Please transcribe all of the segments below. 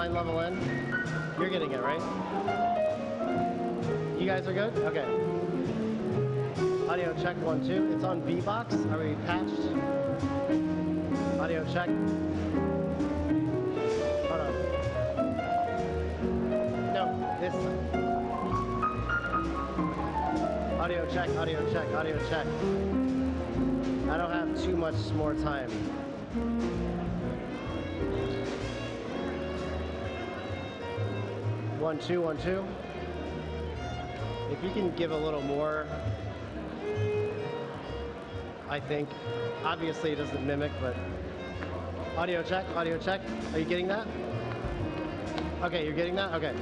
baseline level in? You're getting it, right? You guys are good? Okay. Audio check 1, 2. It's on V-Box. Are we patched? Audio check. Hold on. No, this time. Audio check, audio check, audio check. I don't have too much more time. One, two, 1, 2. If you can give a little more, I think. Obviously it doesn't mimic, but audio check, audio check. Are you getting that? Okay, you're getting that? Okay.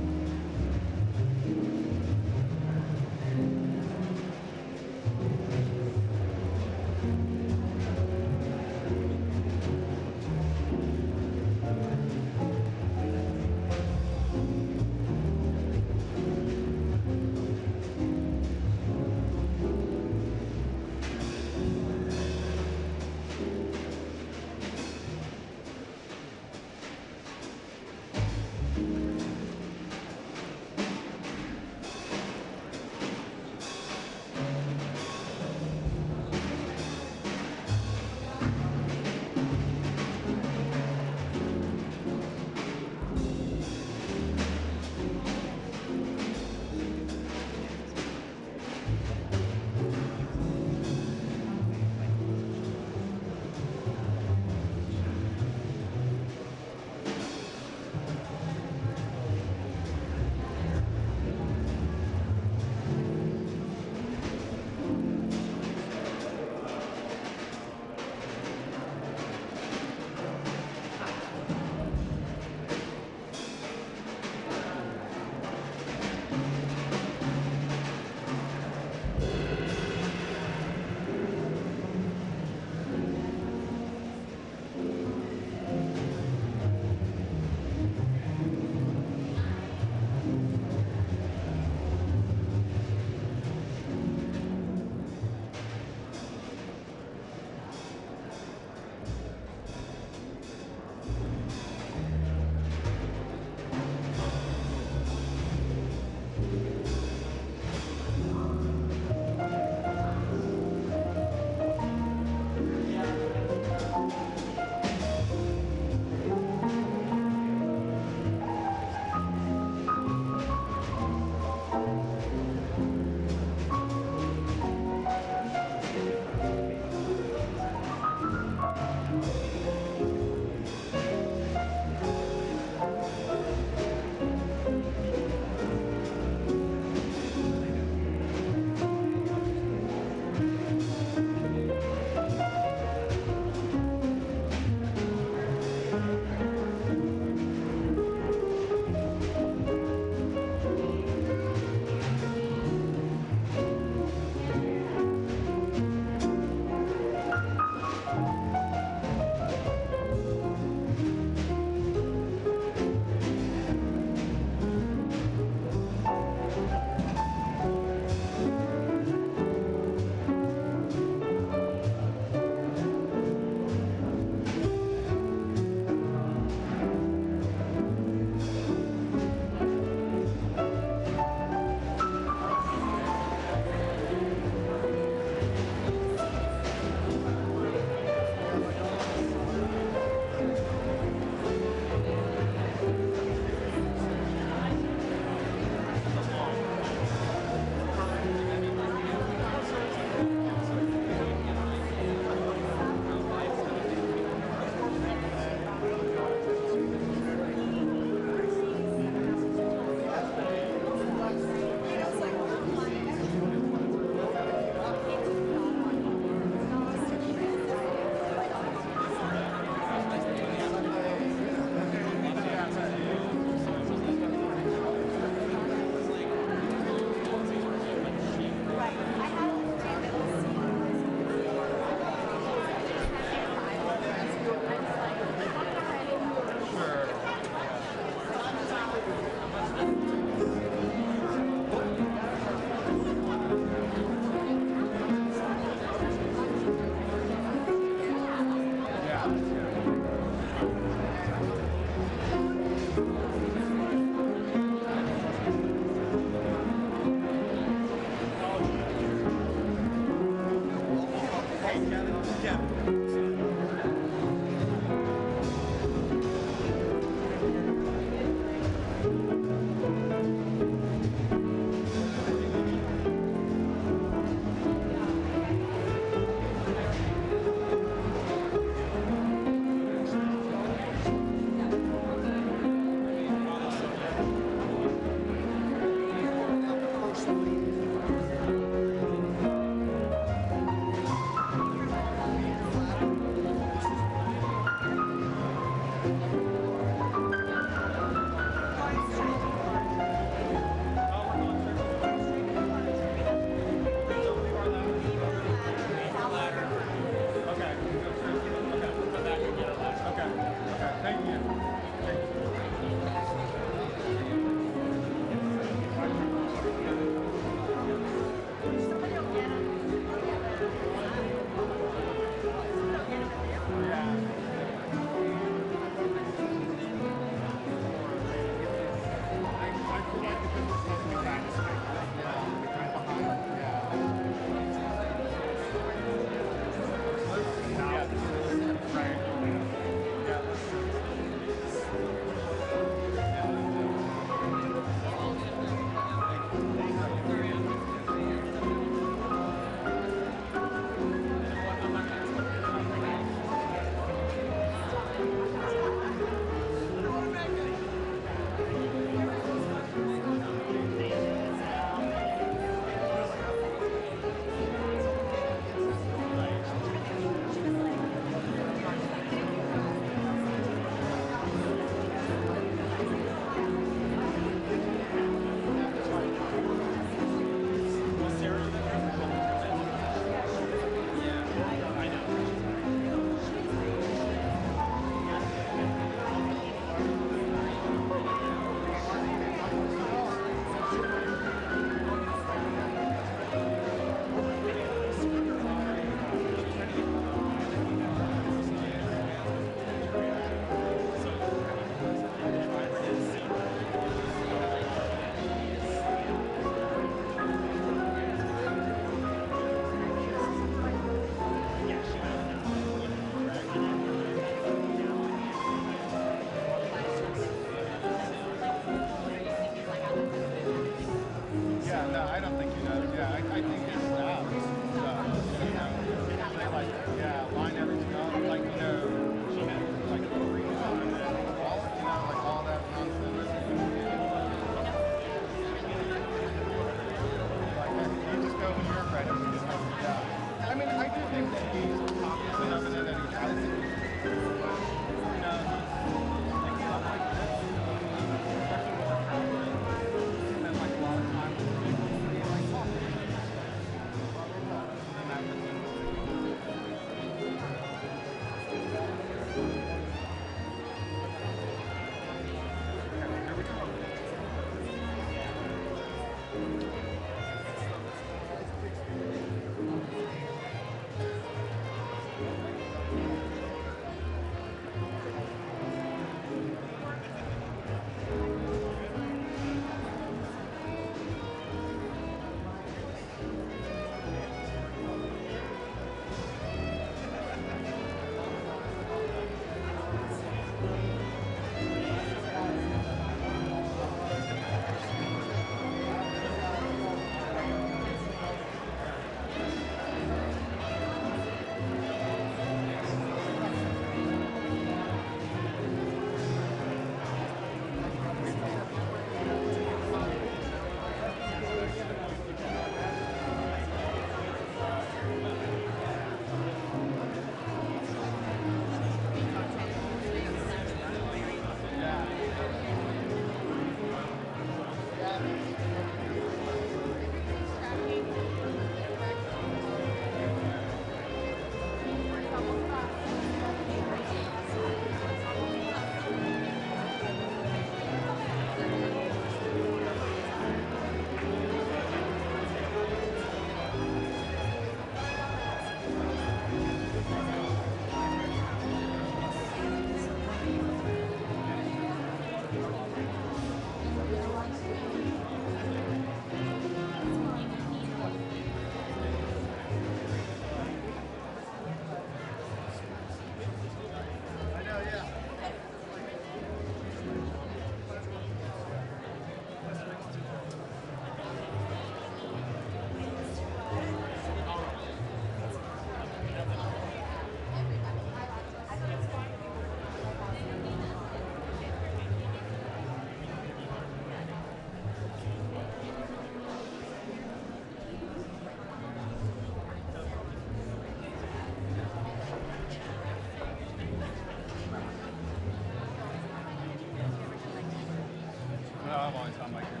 I've always found my camera.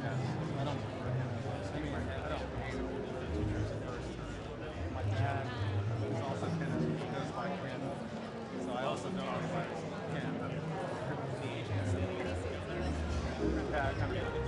Yes. I don't prefer cameras. I mean, I don't hate it. Teachers at first. My dad is also kind of goes by Canon, so I also don't really buy Canon. Yeah, kind of.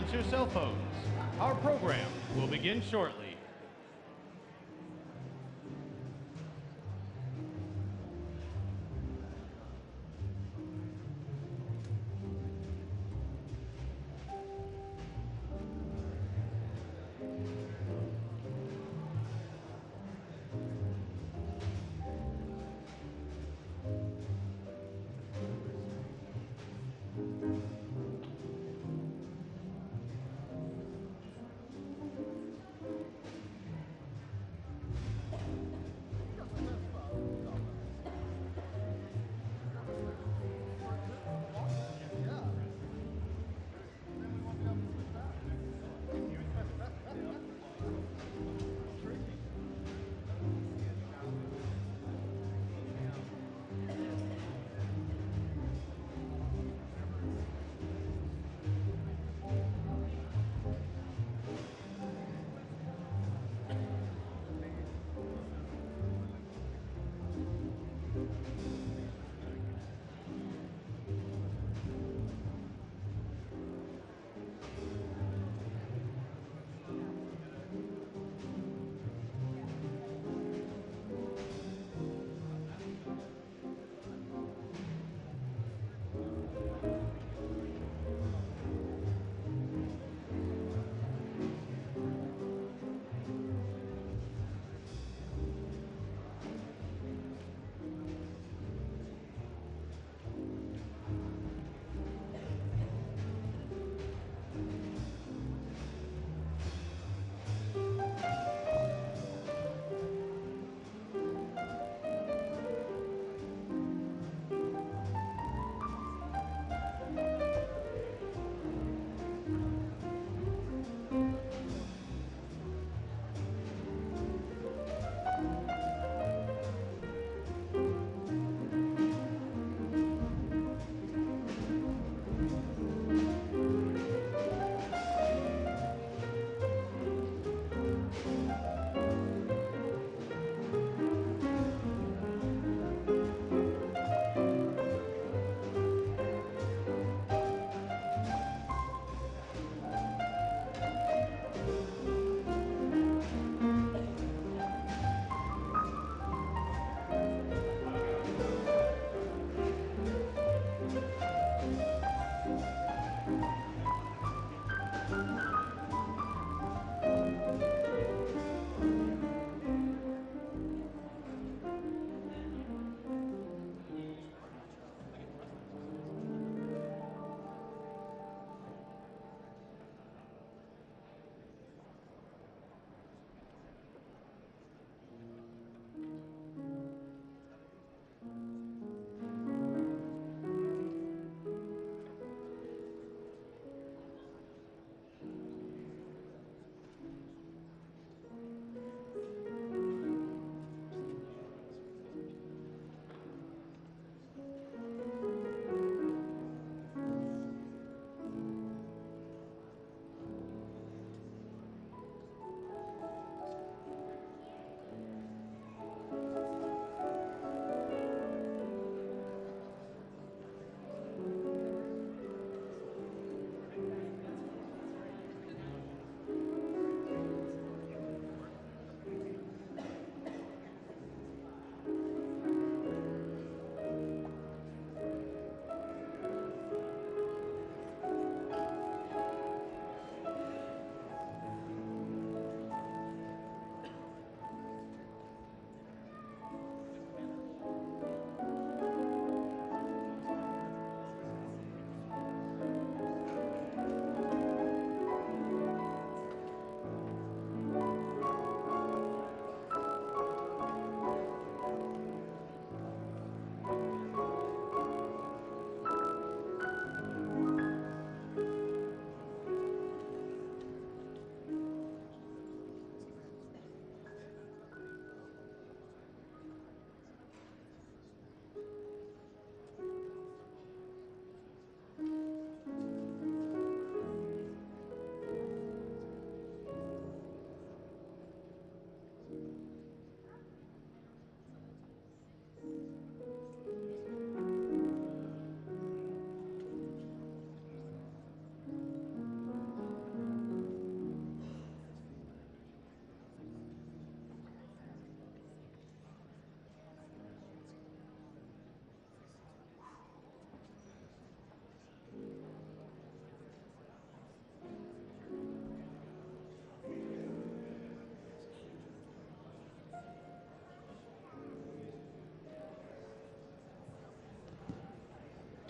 silence your cell phones. Our program will begin shortly.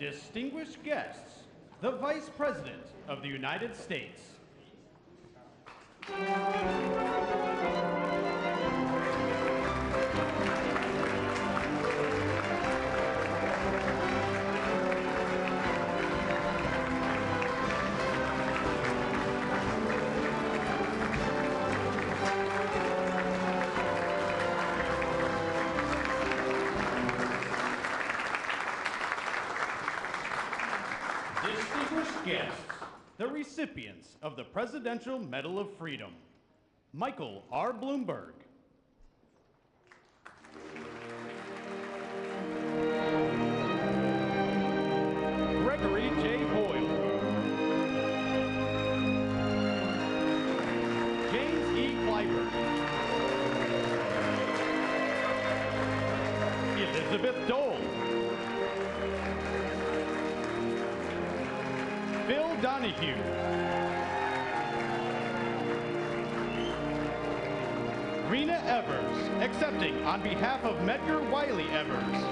Distinguished guests, the Vice President of the United States. Distinguished guests, the recipients of the Presidential Medal of Freedom, Michael R. Bloomberg. Gregory J. Boyle. James E. Clyburn. Elizabeth Dole. Phil Donahue. Rena Evers, accepting on behalf of Medgar Wiley Evers.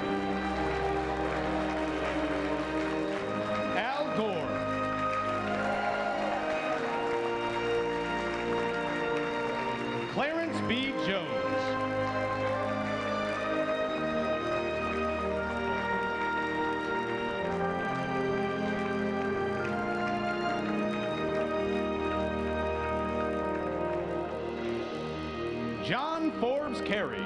Al Gore. Clarence B. Jones. John Forbes Carey.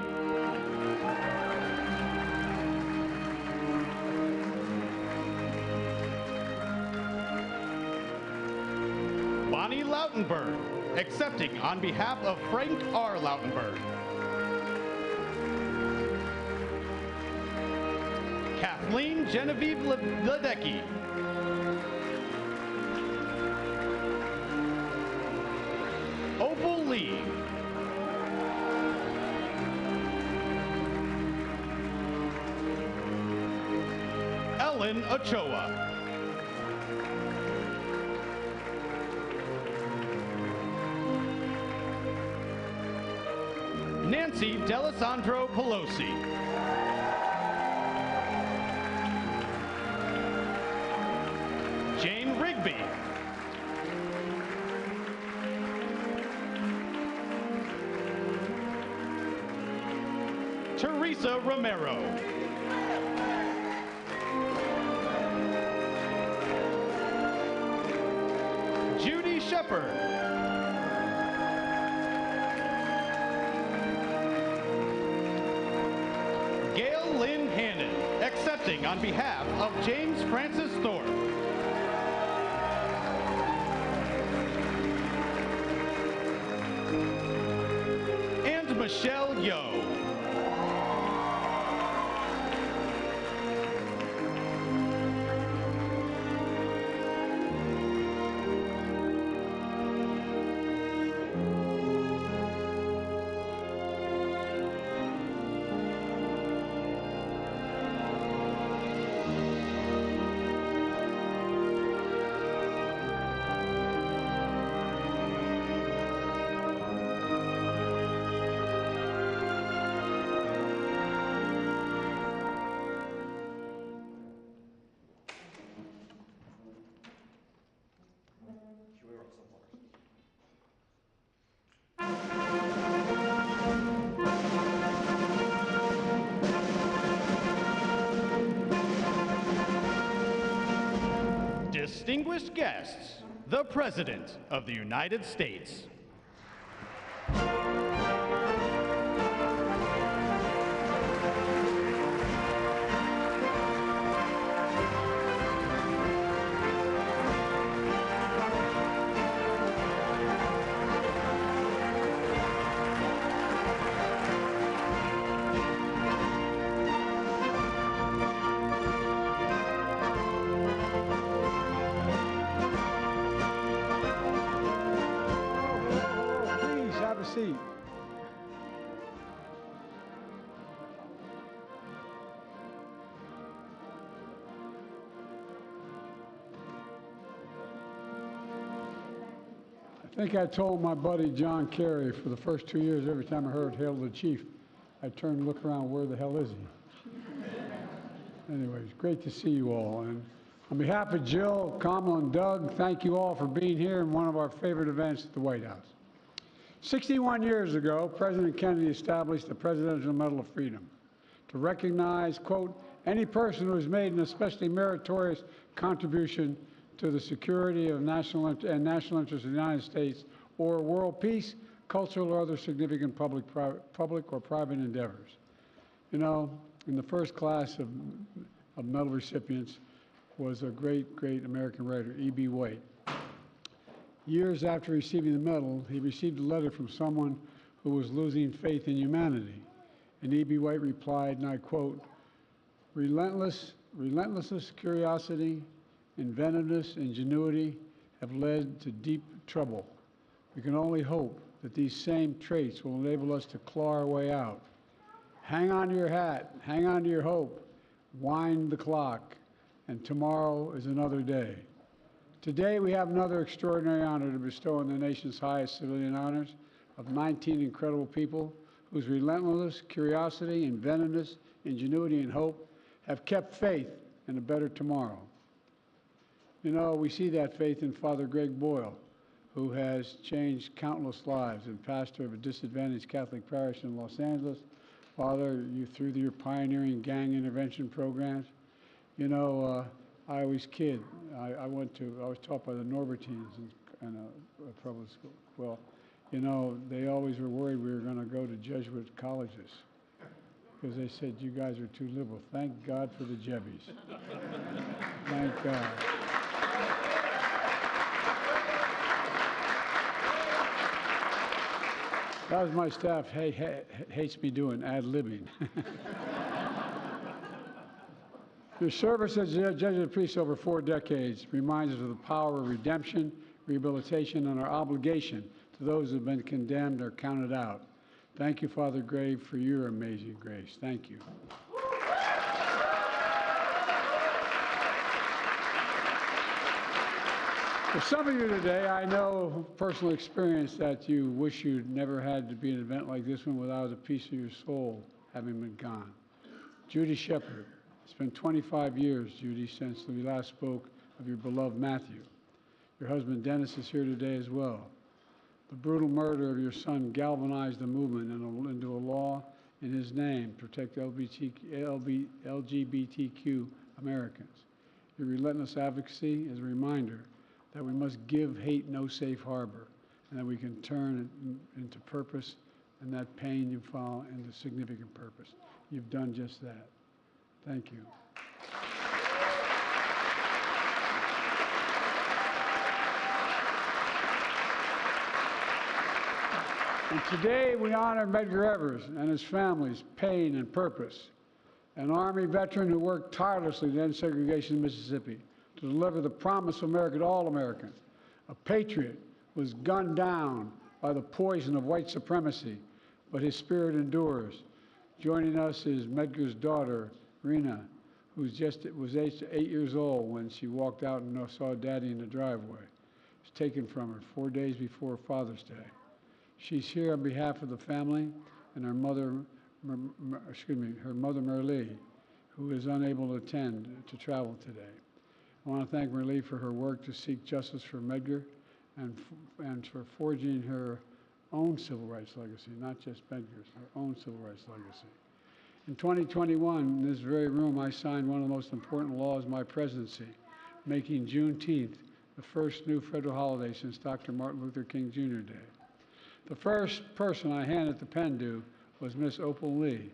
Bonnie Lautenberg, accepting on behalf of Frank R. Lautenberg. Kathleen Genevieve Ledecky. Opal Lee. Ellen Ochoa. Nancy D'Alessandro Pelosi. Jane Rigby. Teresa Romero. Judy Shepard. Gail Lynn Hannon, accepting on behalf of James Francis Thorpe. And Michelle Yeoh. Distinguished guests, the President of the United States. Seat. I think I told my buddy John Kerry for the first 2 years, every time I heard Hail to the Chief, I turned and look around, where the hell is he? Anyways, great to see you all. And on behalf of Jill, Kamala, and Doug, thank you all for being here in one of our favorite events at the White House. 61 years ago, President Kennedy established the Presidential Medal of Freedom to recognize, quote, any person who has made an especially meritorious contribution to the security of national interests of the United States or world peace, cultural or other significant public or private endeavors. You know, in the first class of medal recipients was a great American writer, E.B. White. Years after receiving the medal, he received a letter from someone who was losing faith in humanity. And E.B. White replied, and I quote, relentless curiosity, inventiveness, ingenuity have led to deep trouble. We can only hope that these same traits will enable us to claw our way out. Hang on to your hat, hang on to your hope, wind the clock, and tomorrow is another day. Today we have another extraordinary honor to bestow on the nation's highest civilian honors of 19 incredible people whose relentless curiosity, inventiveness, ingenuity, and hope have kept faith in a better tomorrow. You know, we see that faith in Father Greg Boyle, who has changed countless lives and pastor of a disadvantaged Catholic parish in Los Angeles. Father, you through your pioneering gang intervention programs, you know, I always kid. I was taught by the Norbertines in a public school. Well, you know, they always were worried we were going to go to Jesuit colleges because they said, you guys are too liberal. Thank God for the Jebbies. Thank God. That was my staff hates me doing ad-libbing. Your service as a Jesuit priest over 4 decades reminds us of the power of redemption, rehabilitation, and our obligation to those who have been condemned or counted out. Thank you, Father Grave, for your amazing grace. Thank you. For some of you today, I know personal experience that you wish you'd never had to be an event like this one without a piece of your soul having been gone. Judy Shepard. It's been 25 years, Judy, since we last spoke of your beloved Matthew. Your husband Dennis is here today as well. The brutal murder of your son galvanized the movement into a law in his name to protect LGBTQ Americans. Your relentless advocacy is a reminder that we must give hate no safe harbor and that we can turn it into purpose and that pain you follow into significant purpose. You've done just that. Thank you. And today we honor Medgar Evers and his family's pain and purpose, an Army veteran who worked tirelessly to end segregation in Mississippi, to deliver the promise of America to all Americans. A patriot was gunned down by the poison of white supremacy, but his spirit endures. Joining us is Medgar's daughter, Rena, who was 8 years old when she walked out and saw Daddy in the driveway. It was taken from her 4 days before Father's Day. She's here on behalf of the family and her mother, Merle, who is unable to attend to travel today. I want to thank Merle for her work to seek justice for Medgar and for forging her own civil rights legacy, not just Medgar's, her own civil rights legacy. In 2021, in this very room, I signed one of the most important laws of my presidency, making Juneteenth the first new federal holiday since Dr. Martin Luther King Jr. Day. The first person I handed the pen to was Miss Opal Lee,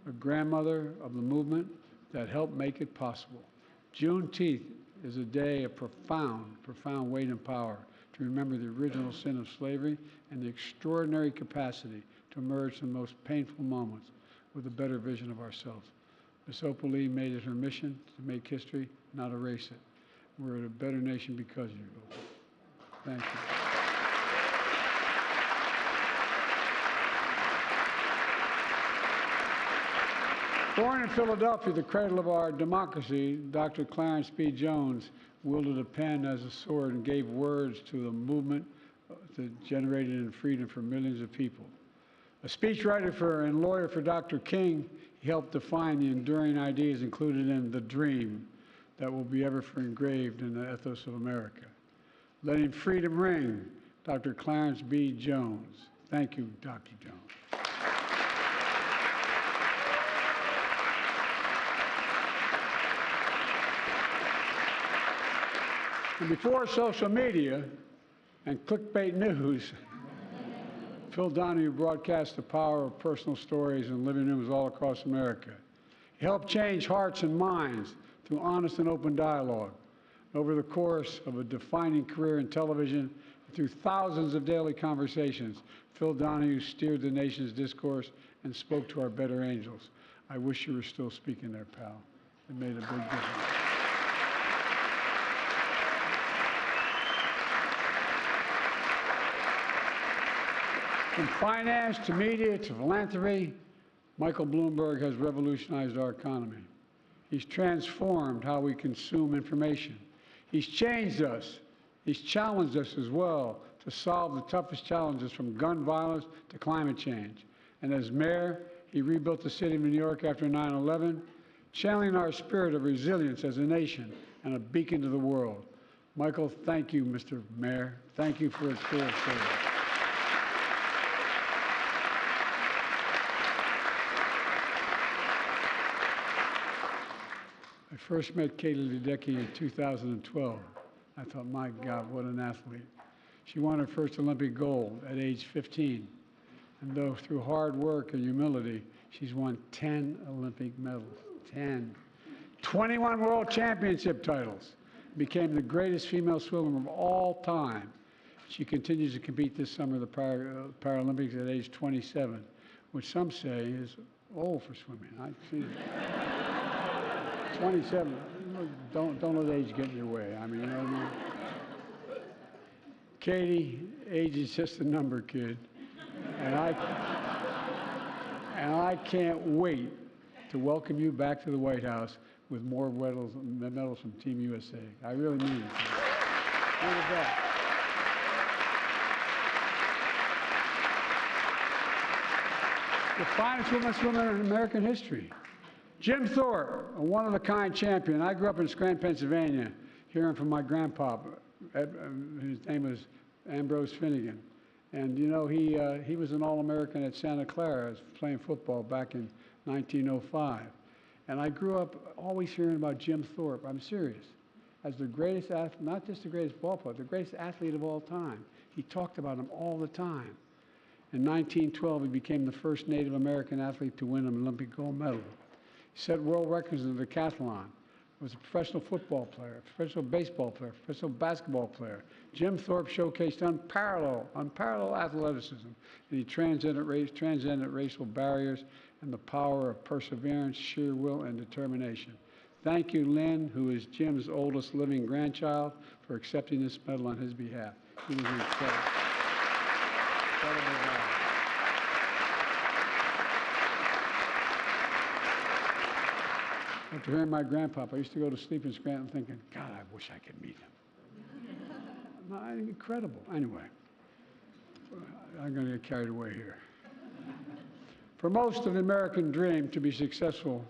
a grandmother of the movement that helped make it possible. Juneteenth is a day of profound weight and power to remember the original sin of slavery and the extraordinary capacity to emerge from the most painful moments with a better vision of ourselves. Miss Opal Lee made it her mission to make history, not erase it. We're a better nation because of you, Opal. Thank you. Born in Philadelphia, the cradle of our democracy, Dr. Clarence P. Jones wielded a pen as a sword and gave words to the movement that generated in freedom for millions of people. A speechwriter and lawyer for Dr. King, He helped define the enduring ideas included in The Dream that will be ever engraved in the ethos of America. Letting freedom ring, Dr. Clarence B. Jones. Thank you, Dr. Jones. And before social media and clickbait news, Phil Donahue broadcast the power of personal stories in living rooms all across America. He helped change hearts and minds through honest and open dialogue. Over the course of a defining career in television, through thousands of daily conversations, Phil Donahue steered the nation's discourse and spoke to our better angels. I wish you were still speaking there, pal. It made a big difference. From finance to media to philanthropy, Michael Bloomberg has revolutionized our economy. He's transformed how we consume information. He's changed us. He's challenged us as well to solve the toughest challenges, from gun violence to climate change. And as mayor, he rebuilt the city of New York after 9/11, channeling our spirit of resilience as a nation and a beacon to the world. Michael, thank you, Mr. Mayor. Thank you for a career service. I first met Katie Ledecky in 2012. I thought, my God, what an athlete. She won her first Olympic gold at age 15. And though through hard work and humility, she's won 10 Olympic medals, 10. 21 world championship titles, became the greatest female swimmer of all time. She continues to compete this summer at the Paralympics at age 27, which some say is old for swimming. I see. 27, don't let age get in your way. I mean, you know what I mean? Katie, age is just a number, kid. And I can't wait to welcome you back to the White House with more medals from Team USA. I really mean it. You're the best. The finest woman swimmer in American history. Jim Thorpe, a one-of-a-kind champion. I grew up in Scranton, Pennsylvania, hearing from my grandpa, whose name was Ambrose Finnegan. And, you know, he was an All-American at Santa Clara, playing football back in 1905. And I grew up always hearing about Jim Thorpe. I'm serious. As the greatest athlete, not just the greatest ball player, the greatest athlete of all time. He talked about him all the time. In 1912, he became the first Native American athlete to win an Olympic gold medal. He set world records in the decathlon. He was a professional football player, a professional baseball player, a professional basketball player. Jim Thorpe showcased unparalleled athleticism, and he transcended racial barriers and the power of perseverance, sheer will, and determination. Thank you, Lynn, who is Jim's oldest living grandchild, for accepting this medal on his behalf. He was incredible. Incredible guy. After hearing my grandpapa, I used to go to sleep in Scranton thinking, God, I wish I could meet him. Incredible. Anyway, I'm going to get carried away here. For most of the American dream to be successful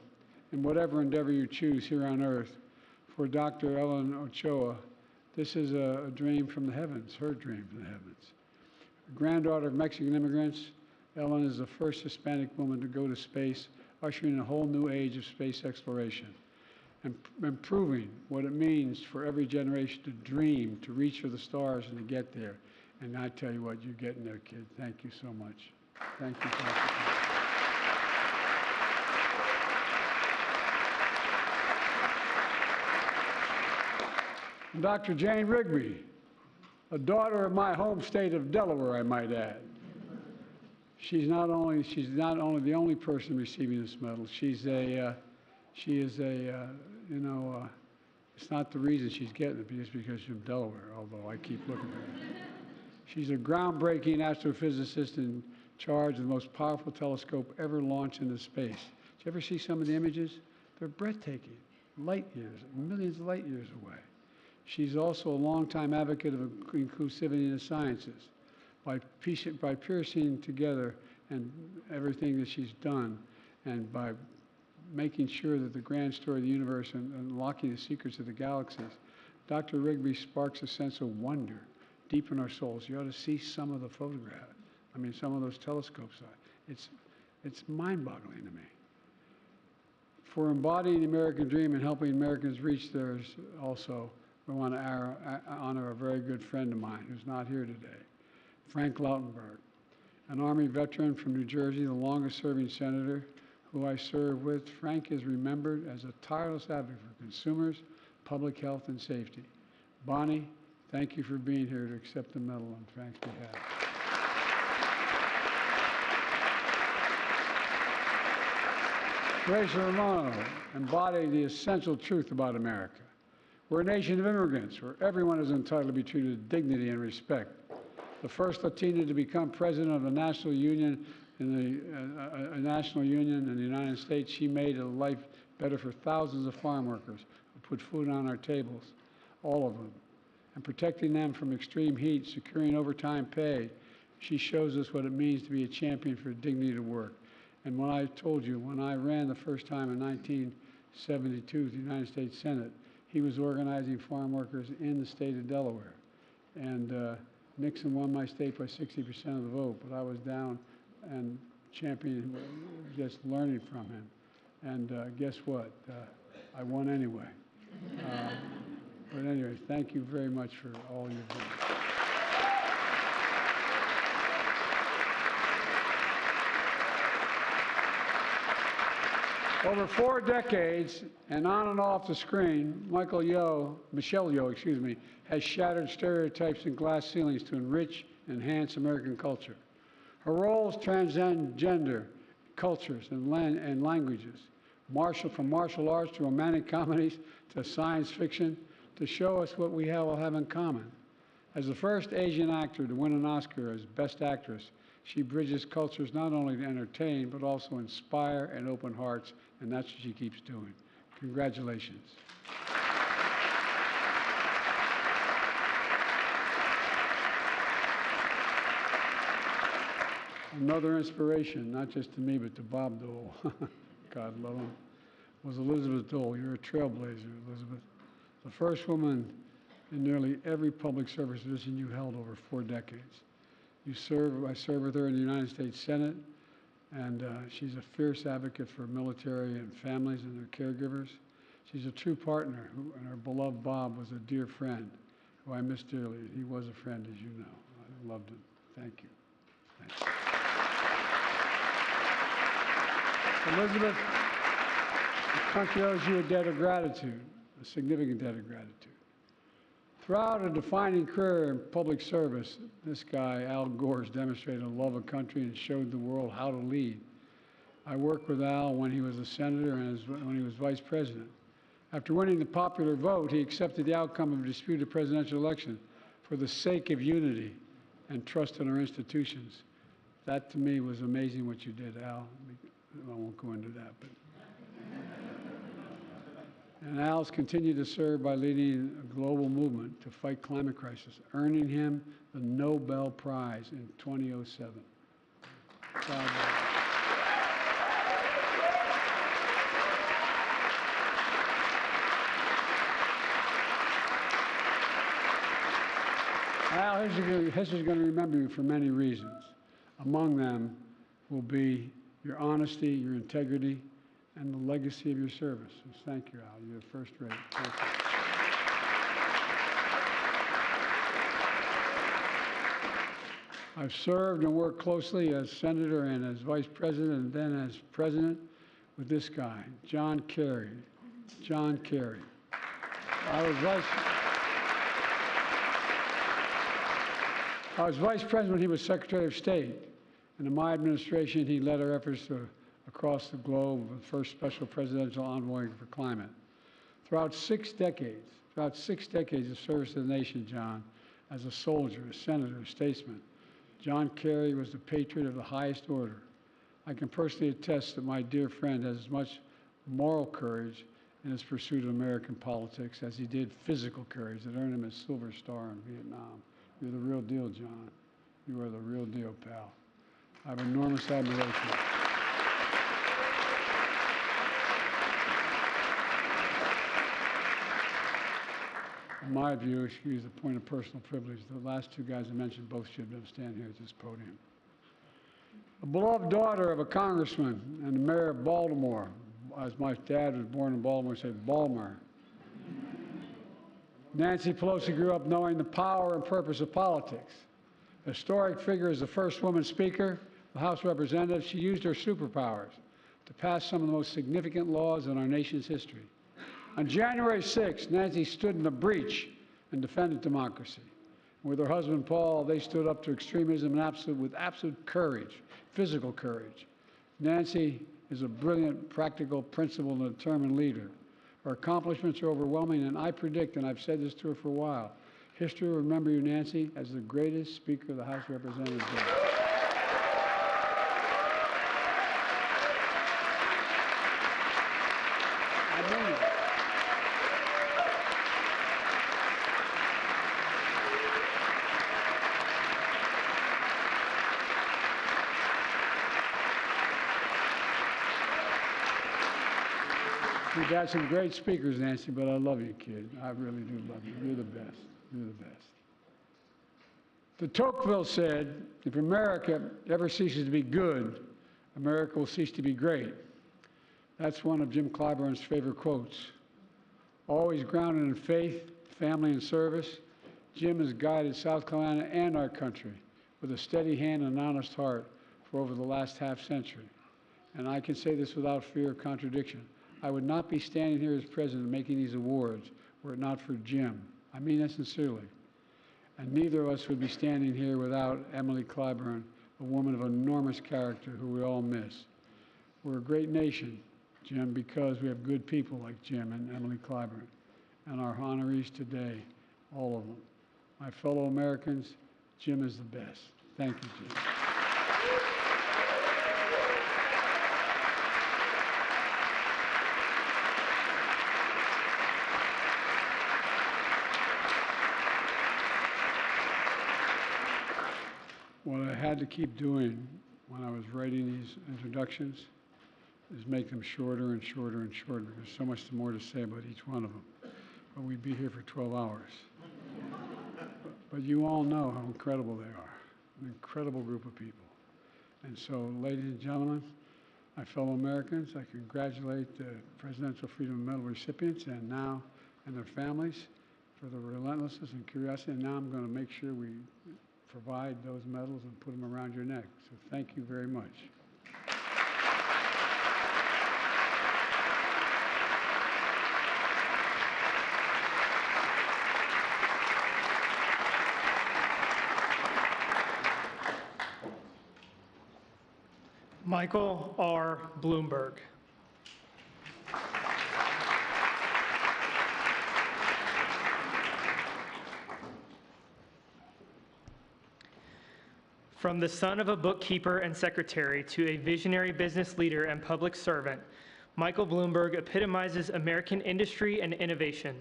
in whatever endeavor you choose here on earth, for Dr. Ellen Ochoa, this is a dream from the heavens, her dream from the heavens. Granddaughter of Mexican immigrants, Ellen is the first Hispanic woman to go to space, ushering a whole new age of space exploration and proving what it means for every generation to dream, to reach for the stars and to get there. And I tell you what, you're getting there, kid. Thank you so much. Thank you. And Dr. Jane Rigby, a daughter of my home state of Delaware, I might add. She's not only the only person receiving this medal. She is a, it's not the reason she's getting it just because she's from Delaware, although I keep looking at her. She's a groundbreaking astrophysicist in charge of the most powerful telescope ever launched into space. Did you ever see some of the images? They're breathtaking, light years, millions of light years away. She's also a longtime advocate of inclusivity in the sciences. By piercing together and everything that she's done, and by making sure that the grand story of the universe and unlocking the secrets of the galaxies, Dr. Rigby sparks a sense of wonder deep in our souls. You ought to see some of the photographs. I mean, some of those telescopes. It's mind-boggling to me. For embodying the American dream and helping Americans reach theirs also, we want to honor a very good friend of mine who's not here today, Frank Lautenberg, an Army veteran from New Jersey, the longest-serving senator who I served with. Frank is remembered as a tireless advocate for consumers, public health, and safety. Bonnie, thank you for being here to accept the medal on Frank's behalf. Grace Romano embodied the essential truth about America. We're a nation of immigrants where everyone is entitled to be treated with dignity and respect. The first Latina to become president of the National Union in the United States, she made a life better for thousands of farm workers who put food on our tables, all of them. And protecting them from extreme heat, securing overtime pay, she shows us what it means to be a champion for dignity to work. And when I told you, when I ran the first time in 1972 to the United States Senate, he was organizing farm workers in the state of Delaware. And Nixon won my state by 60% of the vote, but I was down and championing, just learning from him. And guess what? I won anyway. But anyway, thank you very much for all you've done. Over 4 decades and on and off the screen, Michelle Yeoh, has shattered stereotypes and glass ceilings to enrich and enhance American culture. Her roles transcend gender, cultures, and languages, from martial arts to romantic comedies to science fiction, to show us what we all have in common. As the first Asian actor to win an Oscar as Best Actress, she bridges cultures not only to entertain, but also inspire and open hearts, and that's what she keeps doing. Congratulations. Another inspiration, not just to me, but to Bob Dole, God love him, was Elizabeth Dole. You're a trailblazer, Elizabeth. The first woman in nearly every public service position you held over 4 decades. I served with her in the United States Senate, and she's a fierce advocate for military and families and their caregivers. She's a true partner, and her beloved Bob was a dear friend who I miss dearly. He was a friend, as you know. I loved him. Thank you. Thank you. Elizabeth, the country owes you a debt of gratitude, a significant debt of gratitude. Throughout a defining career in public service, this guy, Al Gore, has demonstrated a love of country and showed the world how to lead. I worked with Al when he was a senator and when he was vice president. After winning the popular vote, he accepted the outcome of a disputed presidential election for the sake of unity and trust in our institutions. That, to me, was amazing what you did, Al. I won't go into that, but. And Al's continued to serve by leading a global movement to fight climate crisis, earning him the Nobel Prize in 2007. God Al, history is going to remember you for many reasons. Among them will be your honesty, your integrity, and the legacy of your service. So thank you, Al. You're first rate. Thank you. I've served and worked closely as senator and as vice president and then as president with this guy, John Kerry. John Kerry. I was vice president when he was Secretary of State. And in my administration, he led our efforts across the globe, the first special presidential envoy for climate. Throughout 6 decades of service to the nation, John, as a soldier, a senator, a statesman, John Kerry was a patriot of the highest order. I can personally attest that my dear friend has as much moral courage in his pursuit of American politics as he did physical courage that earned him a Silver Star in Vietnam. You're the real deal, John. You are the real deal, pal. I have enormous admiration. in my view, excuse the point of personal privilege, the last two guys I mentioned both should have stand here at this podium. A beloved daughter of a congressman and the mayor of Baltimore, as my dad was born in Baltimore, said Balmer. Nancy Pelosi grew up knowing the power and purpose of politics. A historic figure as the first woman speaker of the House of Representatives, she used her superpowers to pass some of the most significant laws in our nation's history. On January 6th, Nancy stood in the breach and defended democracy. With her husband, Paul, they stood up to extremism with absolute courage, physical courage. Nancy is a brilliant, practical, principled, and determined leader. Her accomplishments are overwhelming, and I predict, and I've said this to her for a while, history will remember you, Nancy, as the greatest Speaker of the House of Representatives ever. I mean it. We've got some great speakers, Nancy, but I love you, kid. I really do love you. You're the best. You're the best. De Tocqueville said, if America ever ceases to be good, America will cease to be great. That's one of Jim Clyburn's favorite quotes. Always grounded in faith, family, and service, Jim has guided South Carolina and our country with a steady hand and an honest heart for over the last half-century. And I can say this without fear of contradiction. I would not be standing here as president making these awards were it not for Jim. I mean that sincerely. And neither of us would be standing here without Emily Clyburn, a woman of enormous character who we all miss. We're a great nation, Jim, because we have good people like Jim and Emily Clyburn. And our honorees today, all of them. My fellow Americans, Jim is the best. Thank you, Jim. What I had to keep doing when I was writing these introductions is make them shorter and shorter and shorter. There's so much more to say about each one of them. But we'd be here for 12 hours. But you all know how incredible they are, an incredible group of people. And so, ladies and gentlemen, my fellow Americans, I congratulate the Presidential Freedom Medal recipients and their families for the relentlessness and curiosity. And now I'm going to make sure we provide those medals and put them around your neck. So thank you very much. Michael R. Bloomberg. From the son of a bookkeeper and secretary to a visionary business leader and public servant, Michael Bloomberg epitomizes American industry and innovation.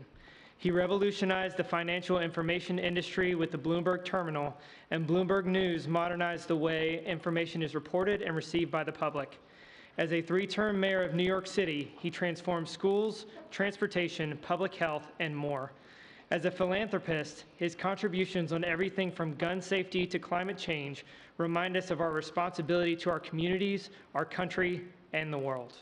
He revolutionized the financial information industry with the Bloomberg Terminal, and Bloomberg News modernized the way information is reported and received by the public. As a three-term mayor of New York City, he transformed schools, transportation, public health, and more. As a philanthropist, his contributions on everything from gun safety to climate change remind us of our responsibility to our communities, our country, and the world.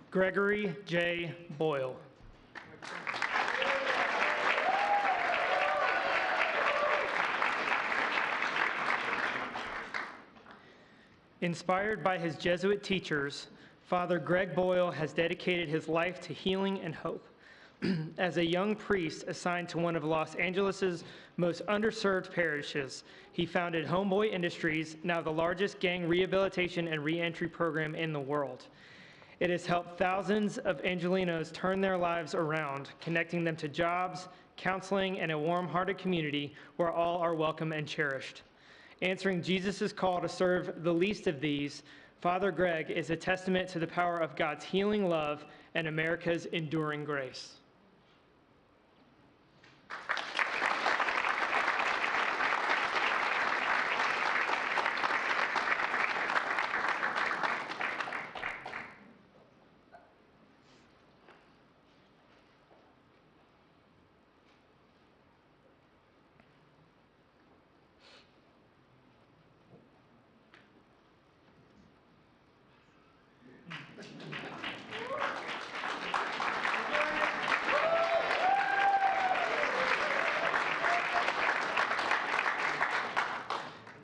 Gregory J. Boyle. Inspired by his Jesuit teachers, Father Greg Boyle has dedicated his life to healing and hope. As a young priest assigned to one of Los Angeles' most underserved parishes, he founded Homeboy Industries, now the largest gang rehabilitation and reentry program in the world. It has helped thousands of Angelenos turn their lives around, connecting them to jobs, counseling, and a warm-hearted community where all are welcome and cherished. Answering Jesus' call to serve the least of these, Father Greg is a testament to the power of God's healing love and America's enduring grace.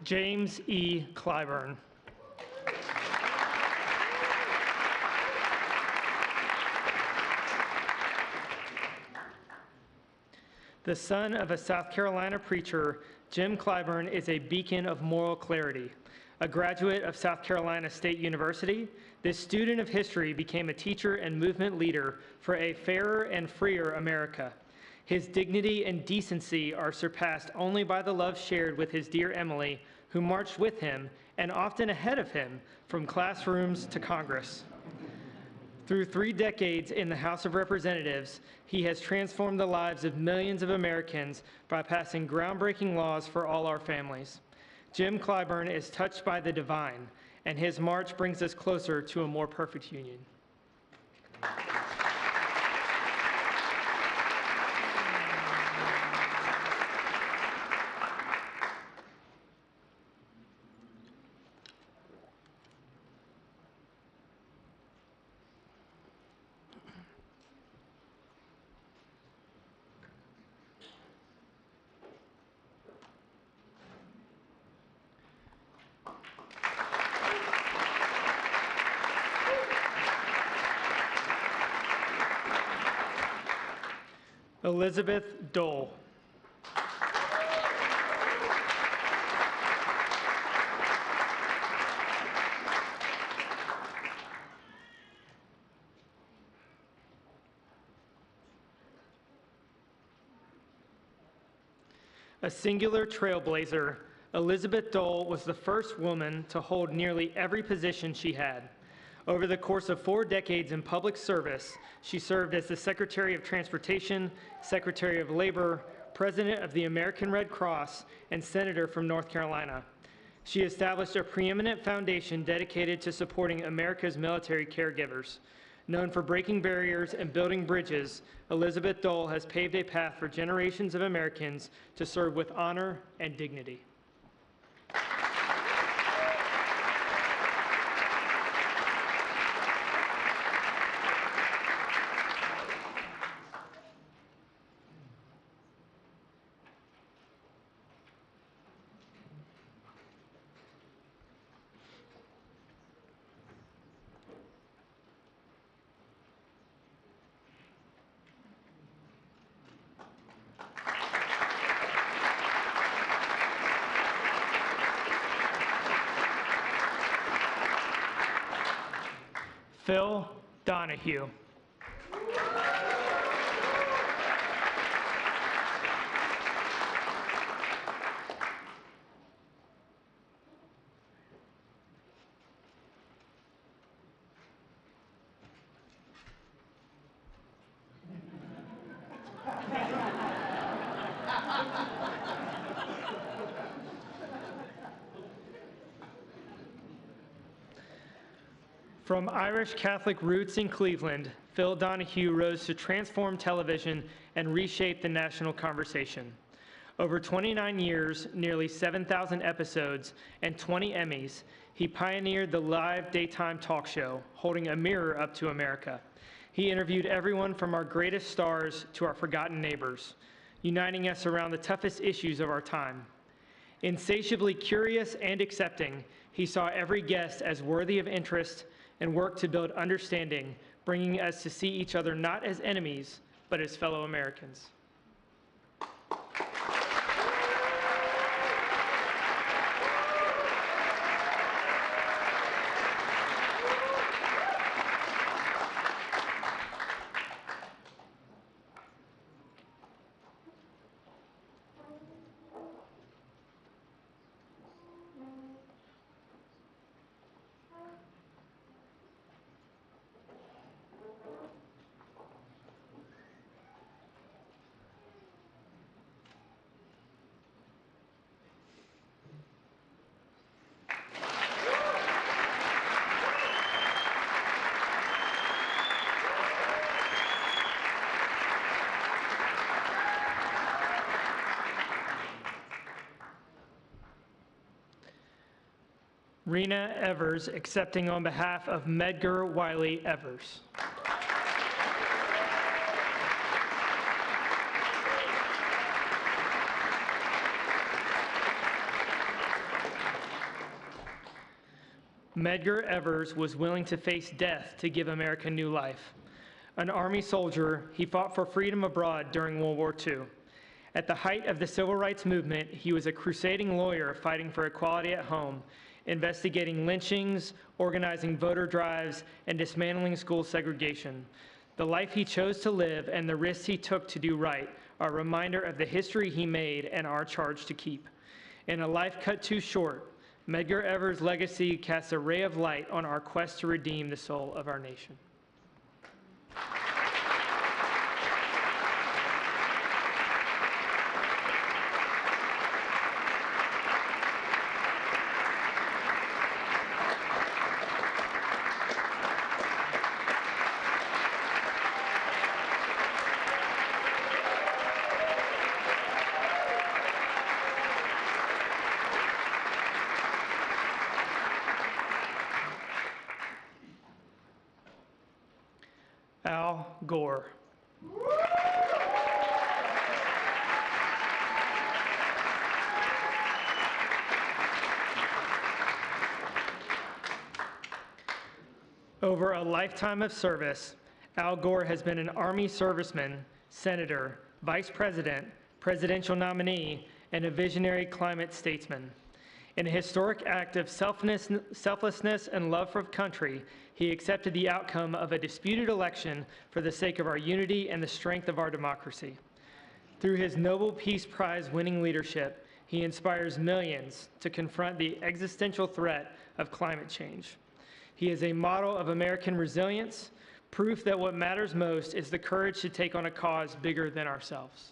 James E. Clyburn. The son of a South Carolina preacher, Jim Clyburn is a beacon of moral clarity. A graduate of South Carolina State University, this student of history became a teacher and movement leader for a fairer and freer America. His dignity and decency are surpassed only by the love shared with his dear Emily, who marched with him and often ahead of him from classrooms to Congress. Through 3 decades in the House of Representatives, he has transformed the lives of millions of Americans by passing groundbreaking laws for all our families. Jim Clyburn is touched by the divine, and his march brings us closer to a more perfect union. Elizabeth Dole. A singular trailblazer, Elizabeth Dole was the first woman to hold nearly every position she had. Over the course of 4 decades in public service, she served as the Secretary of Transportation, Secretary of Labor, President of the American Red Cross, and Senator from North Carolina. She established a preeminent foundation dedicated to supporting America's military caregivers. Known for breaking barriers and building bridges, Elizabeth Dole has paved a path for generations of Americans to serve with honor and dignity. Phil Donahue. From Irish Catholic roots in Cleveland, Phil Donahue rose to transform television and reshape the national conversation. Over 29 years, nearly 7,000 episodes, and 20 Emmys, he pioneered the live daytime talk show, holding a mirror up to America. He interviewed everyone from our greatest stars to our forgotten neighbors, uniting us around the toughest issues of our time. Insatiably curious and accepting, he saw every guest as worthy of interest and worked to build understanding, bringing us to see each other not as enemies, but as fellow Americans. Rena Evers, accepting on behalf of Medgar Wiley Evers. Medgar Evers was willing to face death to give America new life. An Army soldier, he fought for freedom abroad during World War II. At the height of the Civil Rights Movement, he was a crusading lawyer fighting for equality at home, investigating lynchings, organizing voter drives, and dismantling school segregation. The life he chose to live and the risks he took to do right are a reminder of the history he made and our charge to keep. In a life cut too short, Medgar Evers' legacy casts a ray of light on our quest to redeem the soul of our nation. Al Gore. Over a lifetime of service, Al Gore has been an Army serviceman, senator, vice president, presidential nominee, and a visionary climate statesman. In a historic act of selflessness and love for country, he accepted the outcome of a disputed election for the sake of our unity and the strength of our democracy. Through his Nobel Peace Prize winning leadership, he inspires millions to confront the existential threat of climate change. He is a model of American resilience, proof that what matters most is the courage to take on a cause bigger than ourselves.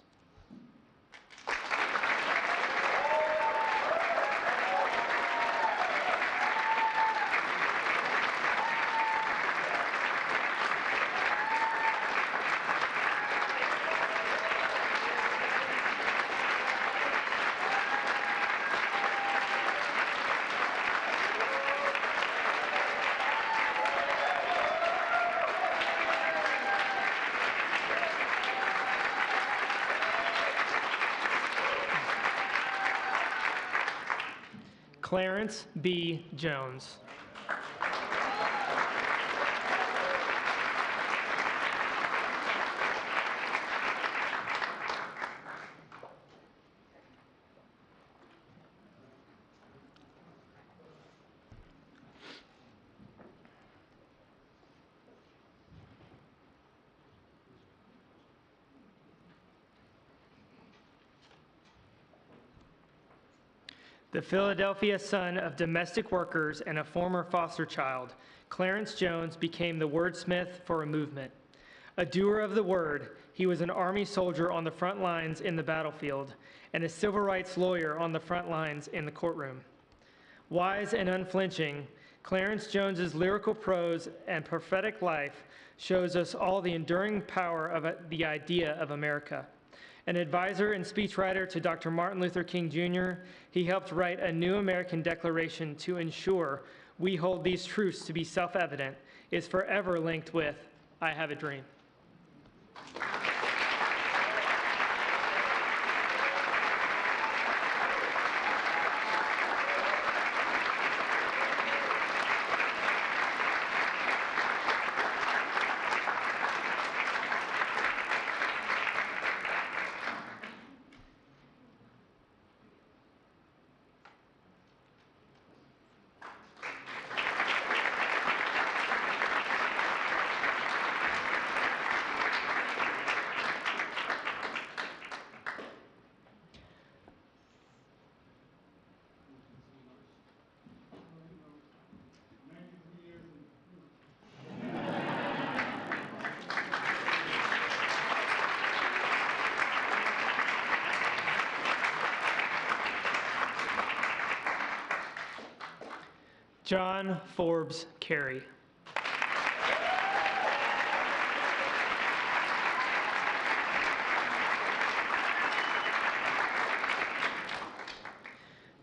Clarence B. Jones. The Philadelphia son of domestic workers and a former foster child, Clarence Jones became the wordsmith for a movement. A doer of the word, he was an Army soldier on the front lines in the battlefield and a civil rights lawyer on the front lines in the courtroom. Wise and unflinching, Clarence Jones's lyrical prose and prophetic life shows us all the enduring power of the idea of America. An advisor and speechwriter to Dr. Martin Luther King Jr., he helped write a new American Declaration to ensure we hold these truths to be self-evident, is forever linked with, I have a dream. John Forbes Carey.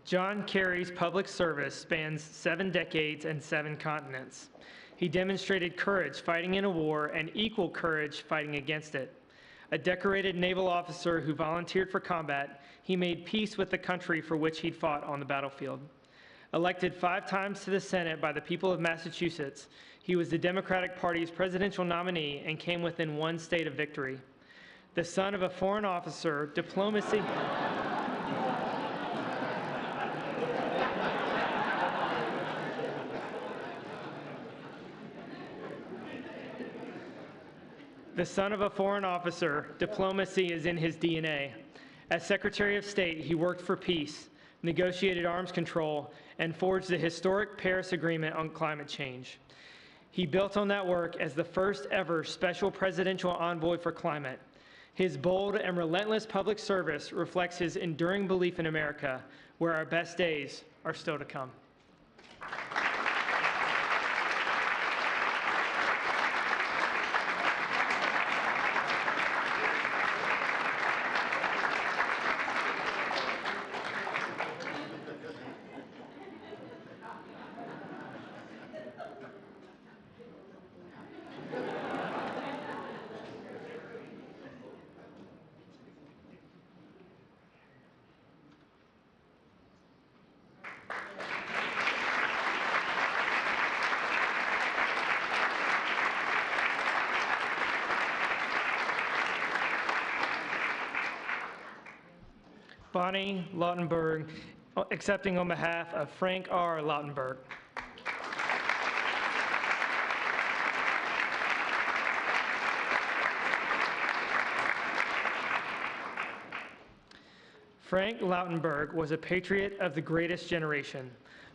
John Kerry's public service spans 7 decades and 7 continents. He demonstrated courage fighting in a war and equal courage fighting against it. A decorated naval officer who volunteered for combat, he made peace with the country for which he'd fought on the battlefield. Elected 5 times to the Senate by the people of Massachusetts, he was the Democratic Party's presidential nominee and came within 1 state of victory. The son of a foreign officer, diplomacy... The son of a foreign officer, diplomacy is in his DNA. As Secretary of State, he worked for peace, negotiated arms control, and forged the historic Paris Agreement on climate change. He built on that work as the first ever special presidential envoy for climate. His bold and relentless public service reflects his enduring belief in America, where our best days are still to come. Bonnie Lautenberg, accepting on behalf of Frank R. Lautenberg. Frank Lautenberg was a patriot of the greatest generation.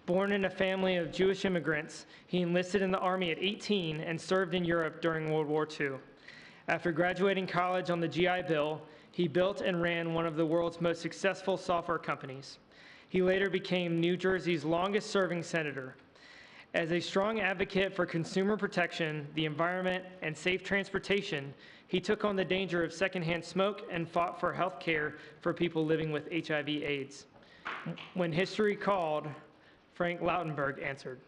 Born in a family of Jewish immigrants, he enlisted in the Army at 18 and served in Europe during World War II. After graduating college on the GI Bill, he built and ran one of the world's most successful software companies. He later became New Jersey's longest-serving senator. As a strong advocate for consumer protection, the environment, and safe transportation, he took on the danger of secondhand smoke and fought for health care for people living with HIV/AIDS. When history called, Frank Lautenberg answered.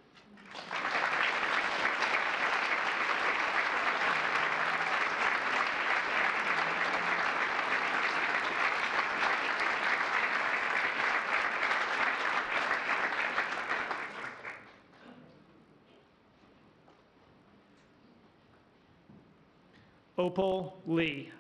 Opal Lee.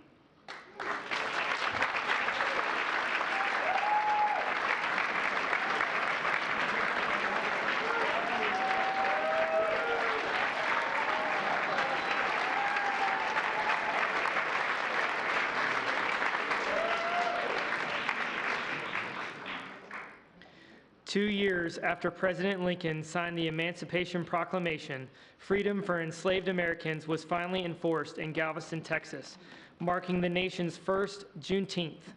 Two years after President Lincoln signed the Emancipation Proclamation, freedom for enslaved Americans was finally enforced in Galveston, Texas, marking the nation's first Juneteenth.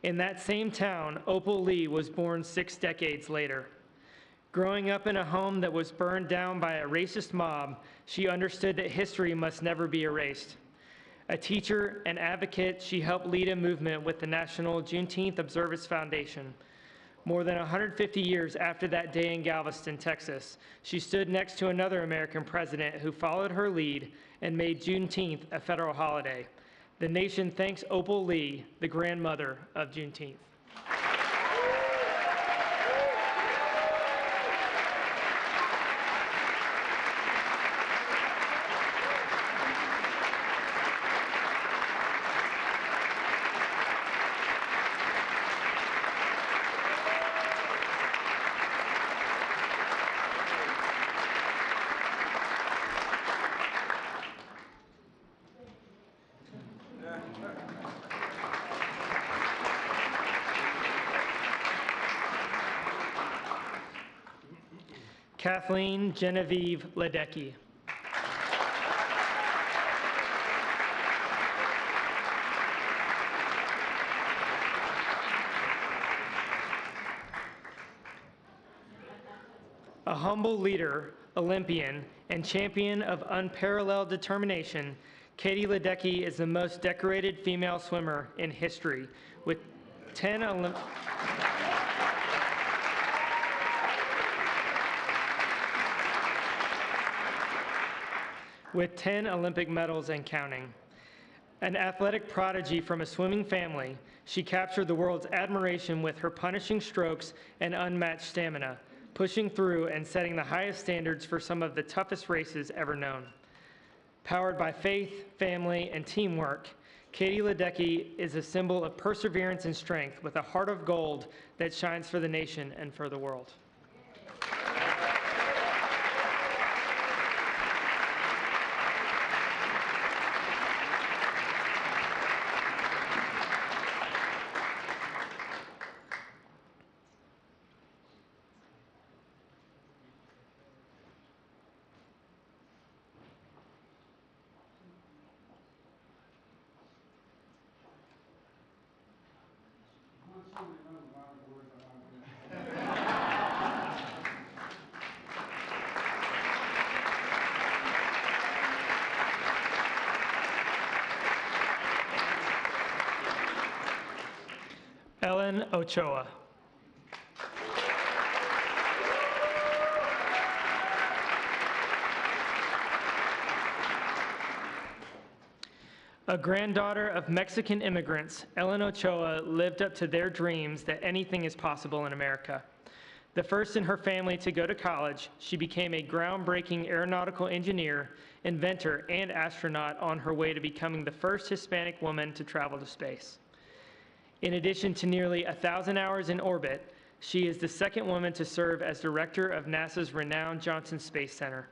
In that same town, Opal Lee was born 6 decades later. Growing up in a home that was burned down by a racist mob, she understood that history must never be erased. A teacher and advocate, she helped lead a movement with the National Juneteenth Observance Foundation. More than 150 years after that day in Galveston, Texas, she stood next to another American president who followed her lead and made Juneteenth a federal holiday. The nation thanks Opal Lee, the grandmother of Juneteenth. Kathleen Genevieve Ledecky. A humble leader, Olympian, and champion of unparalleled determination, Katie Ledecky is the most decorated female swimmer in history, with 10 Olympic... with 10 Olympic medals and counting. An athletic prodigy from a swimming family, she captured the world's admiration with her punishing strokes and unmatched stamina, pushing through and setting the highest standards for some of the toughest races ever known. Powered by faith, family, and teamwork, Katie Ledecky is a symbol of perseverance and strength with a heart of gold that shines for the nation and for the world. Ellen Ochoa. A granddaughter of Mexican immigrants, Ellen Ochoa lived up to their dreams that anything is possible in America. The first in her family to go to college, she became a groundbreaking aeronautical engineer, inventor, and astronaut on her way to becoming the first Hispanic woman to travel to space. In addition to nearly 1,000 hours in orbit, she is the second woman to serve as director of NASA's renowned Johnson Space Center.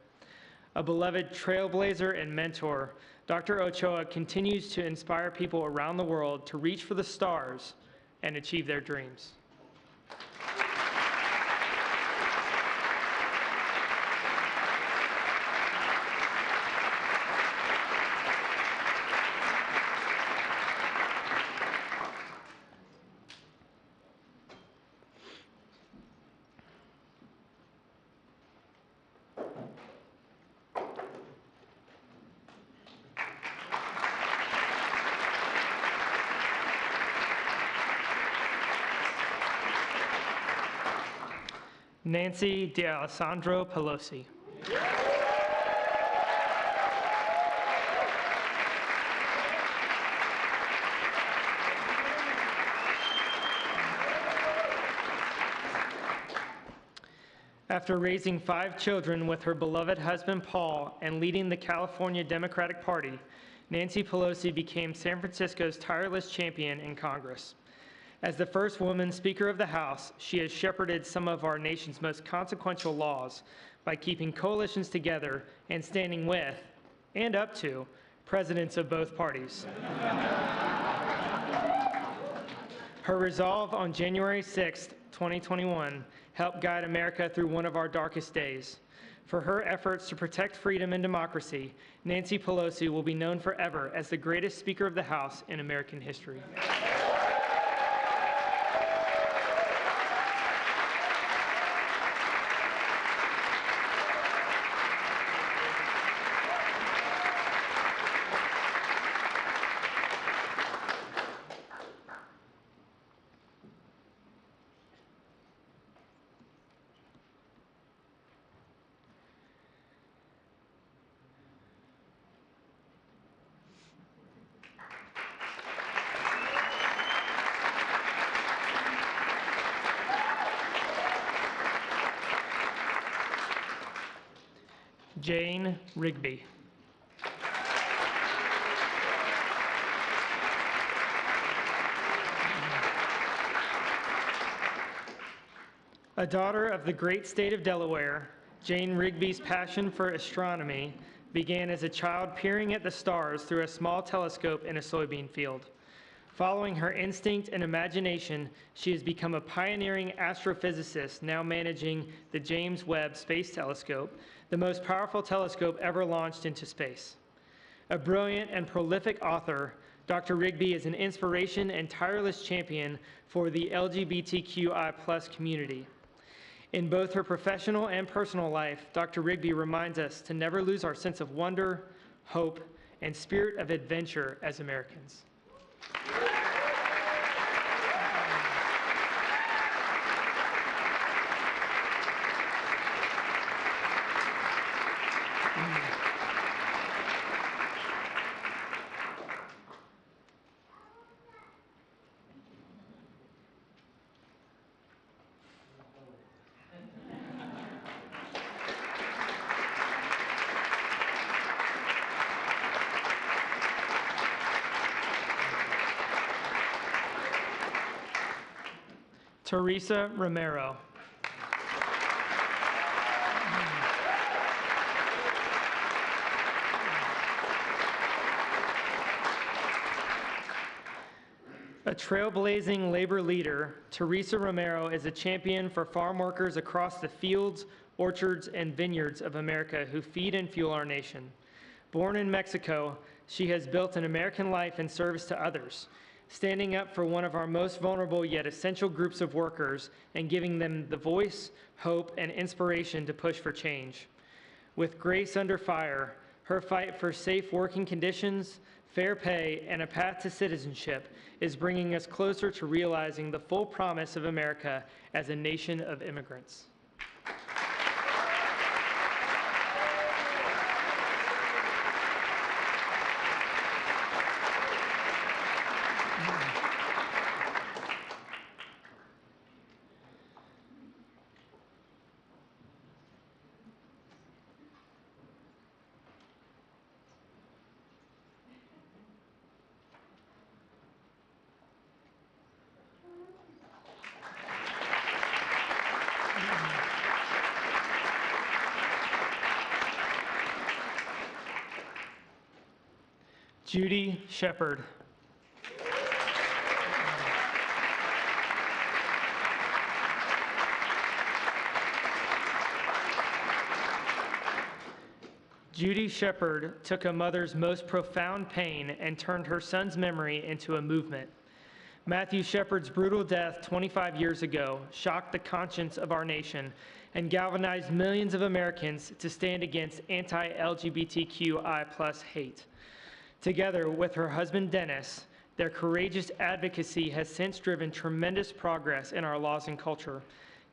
A beloved trailblazer and mentor, Dr. Ochoa continues to inspire people around the world to reach for the stars and achieve their dreams. Nancy D'Alessandro Pelosi. After raising 5 children with her beloved husband Paul and leading the California Democratic Party, Nancy Pelosi became San Francisco's tireless champion in Congress. As the first woman Speaker of the House, she has shepherded some of our nation's most consequential laws by keeping coalitions together and standing with, and up to, presidents of both parties. Her resolve on January 6, 2021, helped guide America through one of our darkest days. For her efforts to protect freedom and democracy, Nancy Pelosi will be known forever as the greatest Speaker of the House in American history. Jane Rigby. A daughter of the great state of Delaware, Jane Rigby's passion for astronomy began as a child peering at the stars through a small telescope in a soybean field. Following her instinct and imagination, she has become a pioneering astrophysicist, now managing the James Webb Space Telescope, the most powerful telescope ever launched into space. A brilliant and prolific author, Dr. Rigby is an inspiration and tireless champion for the LGBTQI+ community. In both her professional and personal life, Dr. Rigby reminds us to never lose our sense of wonder, hope, and spirit of adventure as Americans. Teresa Romero. A trailblazing labor leader, Teresa Romero is a champion for farm workers across the fields, orchards, and vineyards of America who feed and fuel our nation. Born in Mexico, she has built an American life in service to others, standing up for one of our most vulnerable yet essential groups of workers and giving them the voice, hope, and inspiration to push for change. With grace under fire, her fight for safe working conditions, fair pay, and a path to citizenship is bringing us closer to realizing the full promise of America as a nation of immigrants. Judy Shepard. Judy Shepard took a mother's most profound pain and turned her son's memory into a movement. Matthew Shepard's brutal death 25 years ago shocked the conscience of our nation and galvanized millions of Americans to stand against anti-LGBTQI+ hate. Together with her husband, Dennis, their courageous advocacy has since driven tremendous progress in our laws and culture,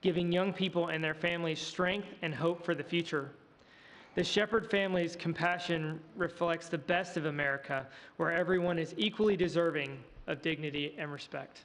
giving young people and their families strength and hope for the future. The Shepard family's compassion reflects the best of America, where everyone is equally deserving of dignity and respect.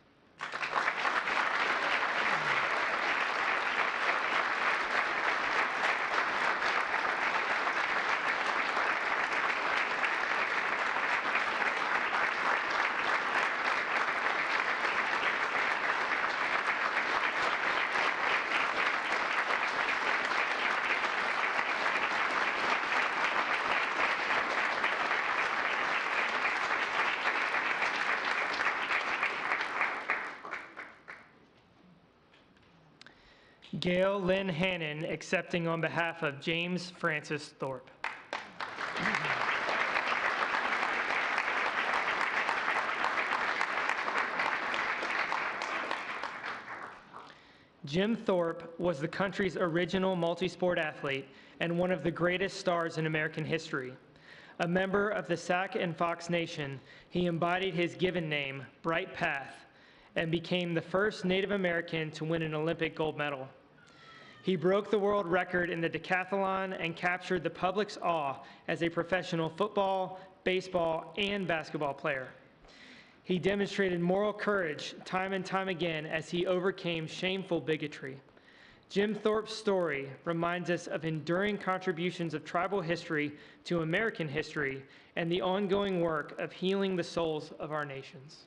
Gail Lynn Hannon, accepting on behalf of James Francis Thorpe. Jim Thorpe was the country's original multi-sport athlete and one of the greatest stars in American history. A member of the Sac and Fox Nation, he embodied his given name, Bright Path, and became the first Native American to win an Olympic gold medal. He broke the world record in the decathlon and captured the public's awe as a professional football, baseball, and basketball player. He demonstrated moral courage time and time again as he overcame shameful bigotry. Jim Thorpe's story reminds us of enduring contributions of tribal history to American history and the ongoing work of healing the souls of our nations.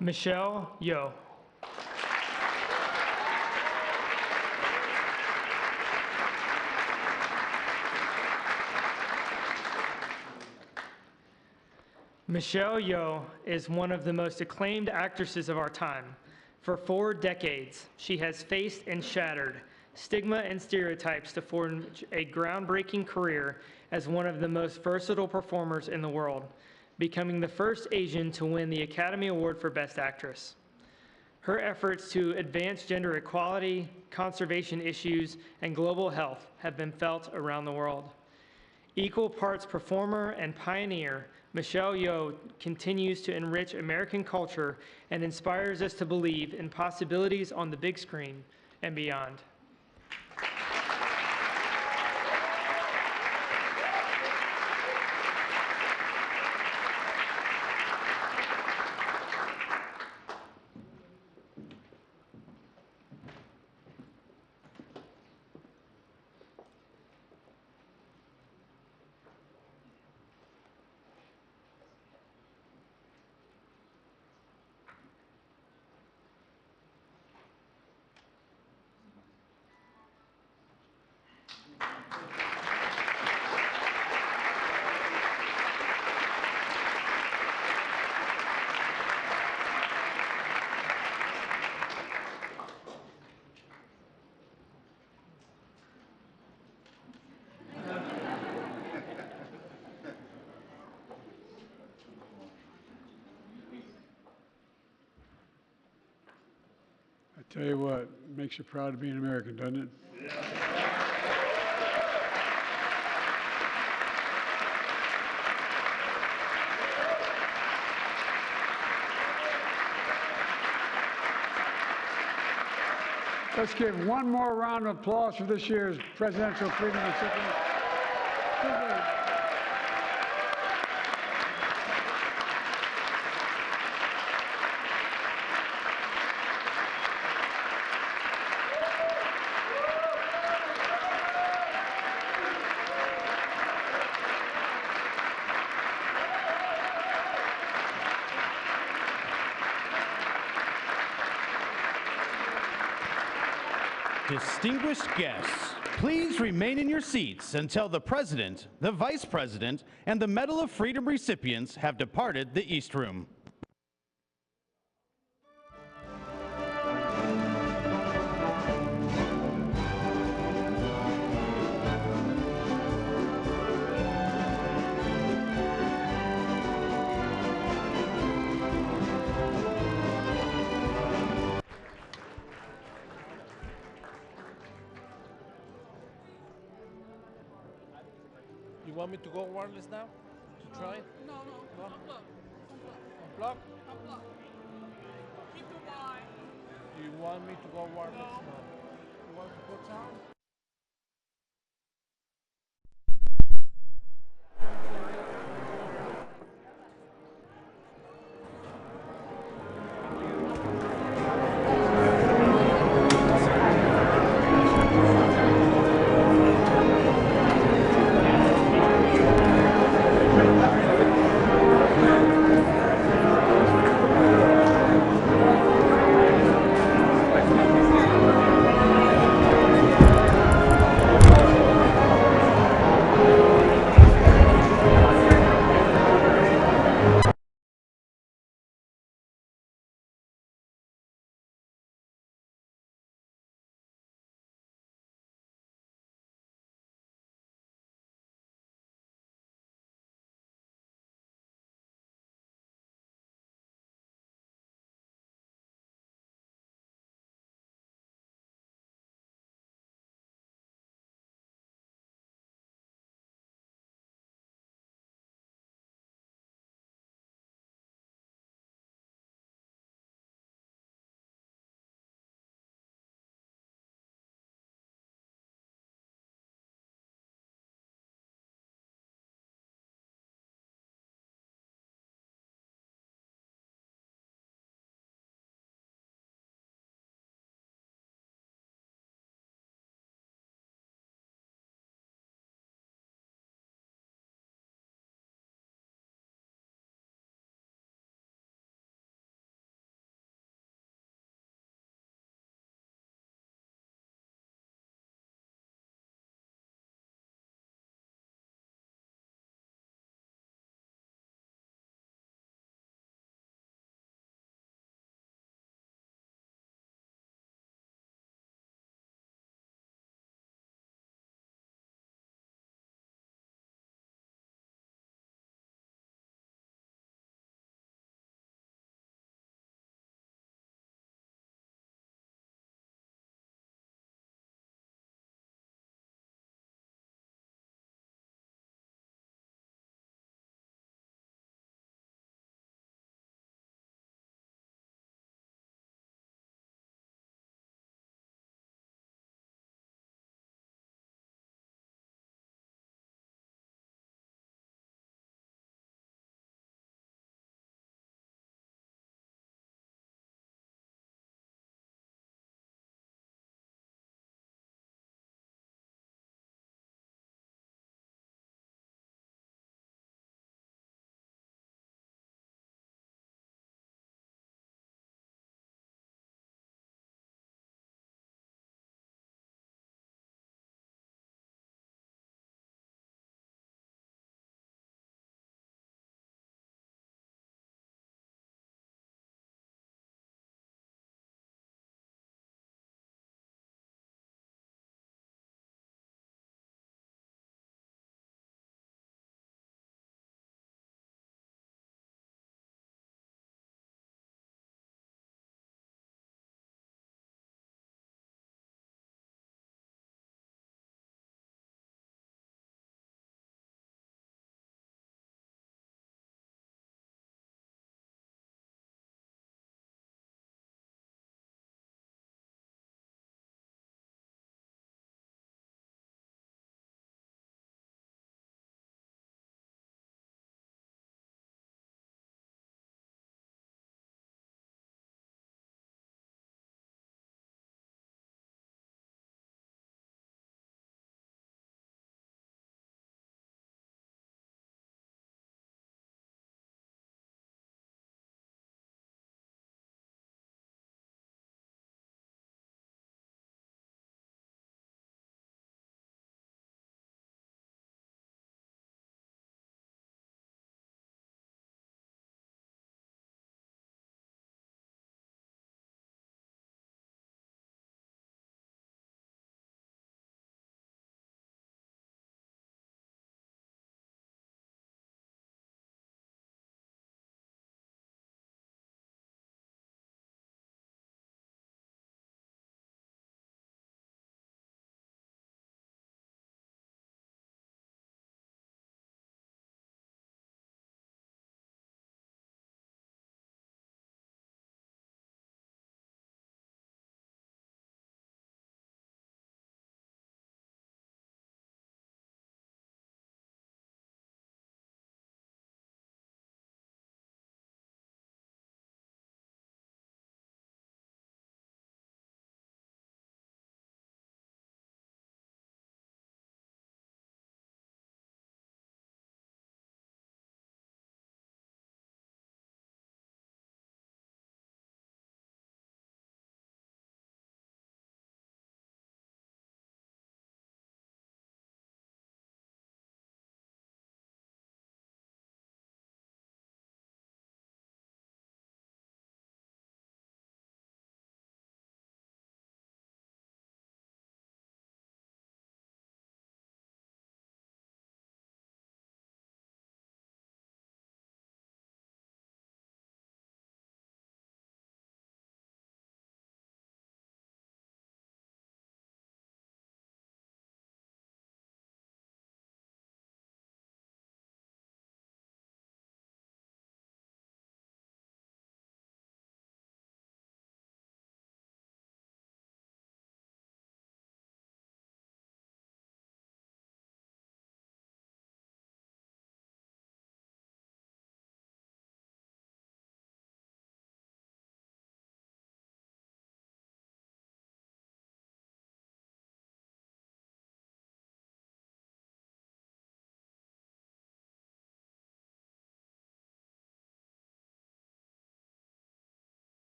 Michelle Yo. Michelle Yeoh is one of the most acclaimed actresses of our time. For 4 decades, she has faced and shattered stigma and stereotypes to forge a groundbreaking career as one of the most versatile performers in the world, becoming the first Asian to win the Academy Award for Best Actress. Her efforts to advance gender equality, conservation issues, and global health have been felt around the world. Equal parts performer and pioneer, Michelle Yeoh continues to enrich American culture and inspires us to believe in possibilities on the big screen and beyond. Tell you what, it makes you proud to be an American, doesn't it? Let's give one more round of applause for this year's Presidential Freedom recipient. Distinguished guests, please remain in your seats until the President, the Vice President, and the Medal of Freedom recipients have departed the East Room. You want me to go wireless now? To try it? No. Unplug. Unplug? Unplug. Keep the wire. Do you want me to go wireless? No. You want to put sound?